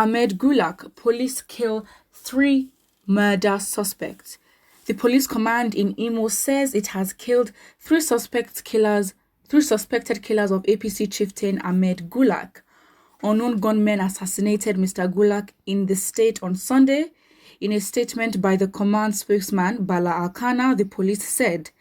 Ahmed Gulak, police kill 3 murder suspects. The police command in Imo says it has killed 3 suspected killers of APC chieftain Ahmed Gulak. Unknown gunmen assassinated Mr. Gulak in the state on Sunday. In a statement by the command spokesman, Bala Alkana, the police said,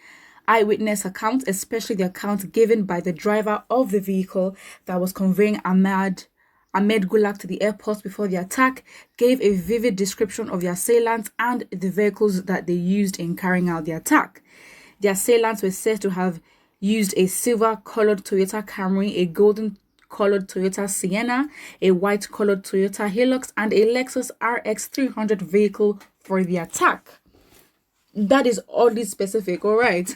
eyewitness accounts, especially the account given by the driver of the vehicle that was conveying Ahmed Gulak to the airport before the attack, gave a vivid description of the assailants and the vehicles that they used in carrying out the attack. The assailants were said to have used a silver-colored Toyota Camry, a golden-colored Toyota Sienna, a white-colored Toyota Hilux, and a Lexus RX 300 vehicle for the attack. That is oddly specific, all right.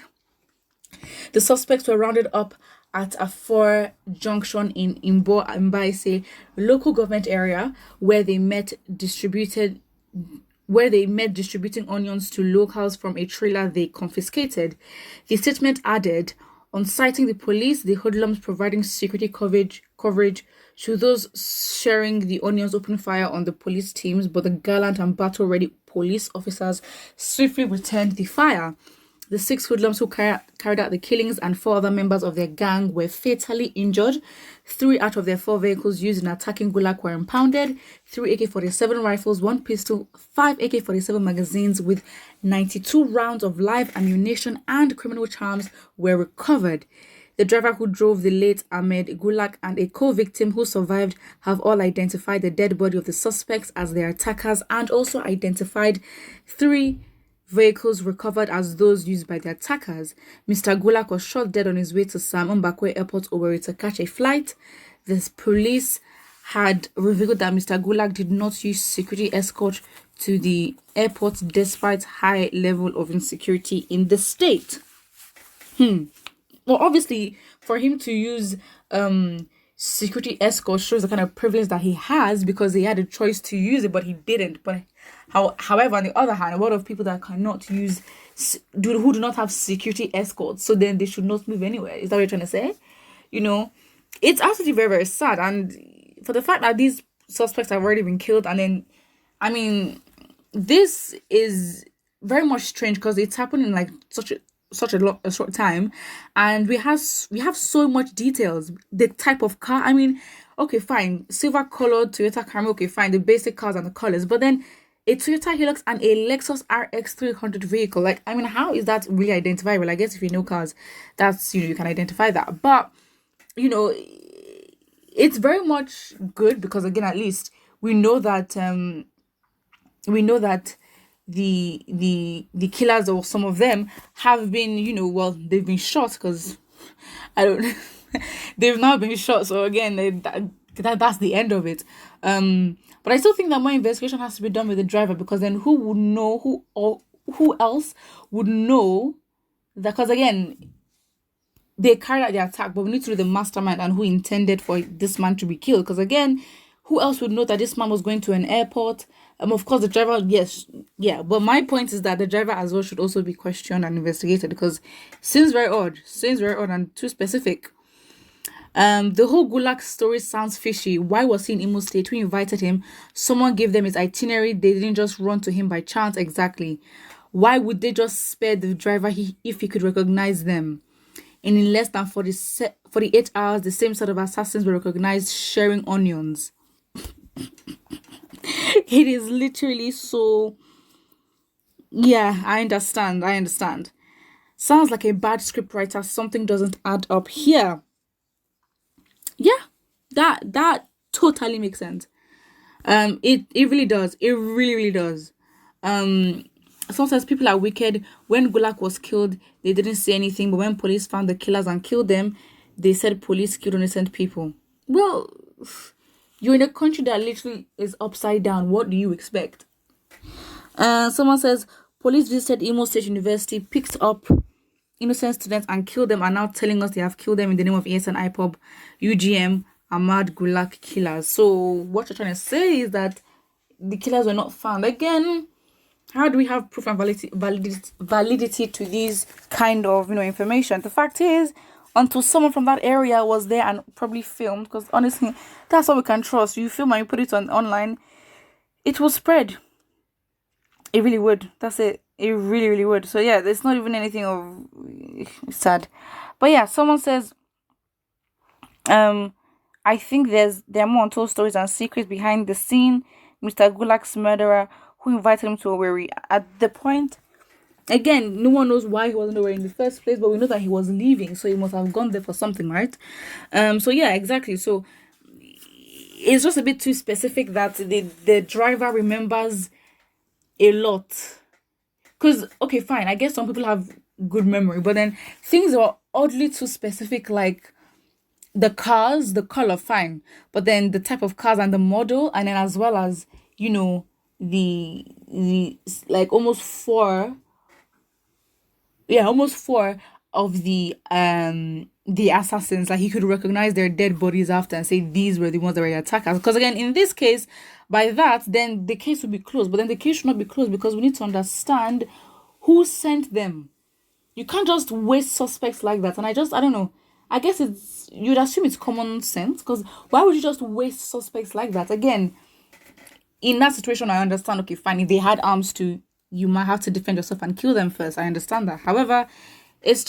The suspects were rounded up at a 4 junction in Imbo Mbaise local government area where they met distributing onions to locals from a trailer they confiscated. The statement added, on citing the police, the hoodlums providing security coverage to those sharing the onions opened fire on the police teams, but the gallant and battle-ready police officers swiftly returned the fire. The 6 hoodlums who carried out the killings and 4 other members of their gang were fatally injured. 3 out of their 4 vehicles used in attacking Gulak were impounded. 3 AK-47 rifles, 1 pistol, 5 AK-47 magazines with 92 rounds of live ammunition and criminal charms were recovered. The driver who drove the late Ahmed Gulak and a co-victim who survived have all identified the dead body of the suspects as their attackers and also identified 3 vehicles recovered as those used by the attackers. Mr. Gulak was shot dead on his way to Sam Mbakwe Airport, Owerri, to catch a flight. The police had revealed that Mr. Gulak did not use security escort to the airport despite high level of insecurity in the state. Well, obviously, for him to use security escort shows the kind of privilege that he has because he had a choice to use it, but he didn't. But however, on the other hand, a lot of people that cannot use, who do not have security escorts, so then they should not move anywhere. Is that what you're trying to say? You know, it's absolutely very, very sad. And for the fact that these suspects have already been killed, and then, I mean, this is very much strange because it's happened in like such a short time, and we have so much details. The type of car, I mean, okay, fine, silver colored Toyota Camry, okay, fine, the basic cars and the colors, but then a Toyota Hilux and a Lexus RX 300 vehicle, like, I mean, how is that really identifiable? I guess if you know cars, that's, you can identify that. But it's very much good because, again, at least we know that the killers, or some of them, have been, they've been shot because they've now been shot. So again, that's the end of it. But I still think that more investigation has to be done with the driver, because then who would know, who else would know that? Because again, they carried out the attack, but we need to know the mastermind and who intended for this man to be killed. Because again, who else would know that this man was going to an airport? Of course, the driver, yes, yeah. But my point is that the driver as well should also be questioned and investigated, because seems very odd and too specific. The whole Gulak story sounds fishy. Why was he in Imo State? Who invited him? Someone gave them his itinerary. They didn't just run to him by chance. Exactly. Why would they just spare the driver if he could recognize them? And in less than 48 hours, the same set of assassins were recognized sharing onions. It is literally so... Yeah, I understand. Sounds like a bad scriptwriter. Something doesn't add up here. Yeah, that totally makes sense. It really does. It really does. Sometimes people are wicked. When Gulak was killed, they didn't say anything, but when police found the killers and killed them, they said police killed innocent people. Well, you're in a country that literally is upside down. What do you expect? Someone says police visited Imo State University, picked up innocent students and killed them, are now telling us they have killed them in the name of ESN IPOB, UGM, Ahmad Gulak killers. So what you're trying to say is that the killers were not found. Again, how do we have proof and validity to these kind of information? The fact is, until someone from that area was there and probably filmed. Because honestly, that's all we can trust. You film and you put it online, it will spread. It really would. That's it. It really, really would. So yeah, there's not even anything of sad. But yeah, someone says, I think there are more untold stories and secrets behind the scene. Mr. Gulak's murderer, who invited him to Owerri. At the point, again, no one knows why he wasn't Owerri in the first place, but we know that he was leaving, so he must have gone there for something, right? So yeah, exactly. So it's just a bit too specific that the driver remembers a lot. Because, okay, fine, I guess some people have good memory, but then things are oddly too specific, like the cars, the color, fine, but then the type of cars and the model, and then as well as, you know, the like almost four of the assassins, like he could recognize their dead bodies after and say these were the ones that were attackers. Because again, in this case, by that, then the case would be closed. But then the case should not be closed because we need to understand who sent them. You can't just waste suspects like that. And I don't know. I guess you'd assume it's common sense, because why would you just waste suspects like that? Again, in that situation, I understand, okay, fine, if they had arms too, you might have to defend yourself and kill them first. I understand that. However, it's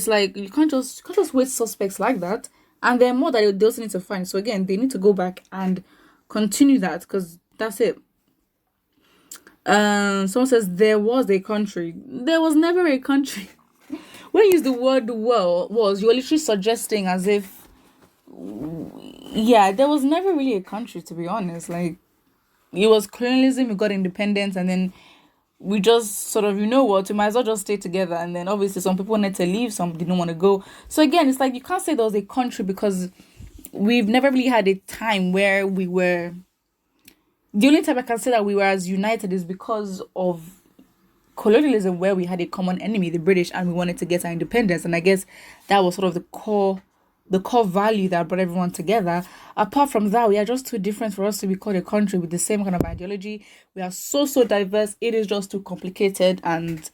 like you can't just waste suspects like that. And there are more that they also need to find. So again, they need to go back and continue that, because that's it. Someone says there was a country. There was never a country. When you use the word was, you're literally suggesting as if, yeah, there was never really a country, to be honest. Like, it was colonialism, we got independence, and then we just sort of, you know what, we might as well just stay together. And then obviously some people wanted to leave, some didn't want to go. So again, it's like you can't say there was a country, because we've never really had a time where we were. The only time I can say that we were as united is because of colonialism, where we had a common enemy, the British, and we wanted to get our independence. And I guess that was sort of the core value that brought everyone together. Apart from that, we are just too different for us to be called a country with the same kind of ideology. We are so diverse. It is just too complicated, and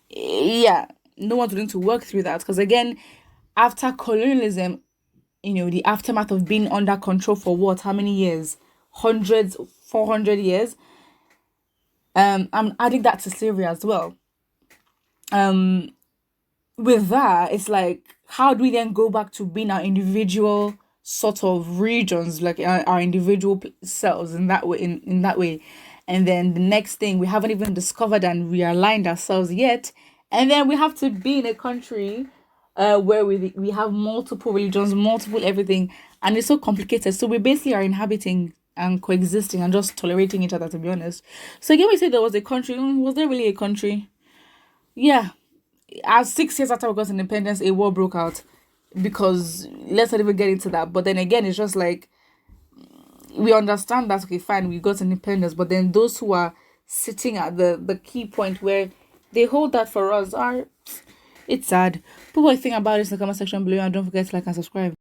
yeah, no one's willing to work through that. Because again, after colonialism, you know, the aftermath of being under control for what, how many years? 400 years. I'm adding that to slavery as well. With that, it's like, how do we then go back to being our individual sort of regions, like our individual selves in that way, in that way? And then the next thing, we haven't even discovered and realigned ourselves yet, and then we have to be in a country where we have multiple religions, multiple everything, and it's so complicated. So we basically are inhabiting and coexisting and just tolerating each other, to be honest. So again, we say there was a country. Was there really a country? Yeah. As 6 years after we got independence, a war broke out. Because let's not even get into that. But then again, it's just like, we understand that, okay, fine, we got independence. But then those who are sitting at the key point where they hold that for us it's sad. Put what you think about it in the comment section below, and don't forget to like and subscribe.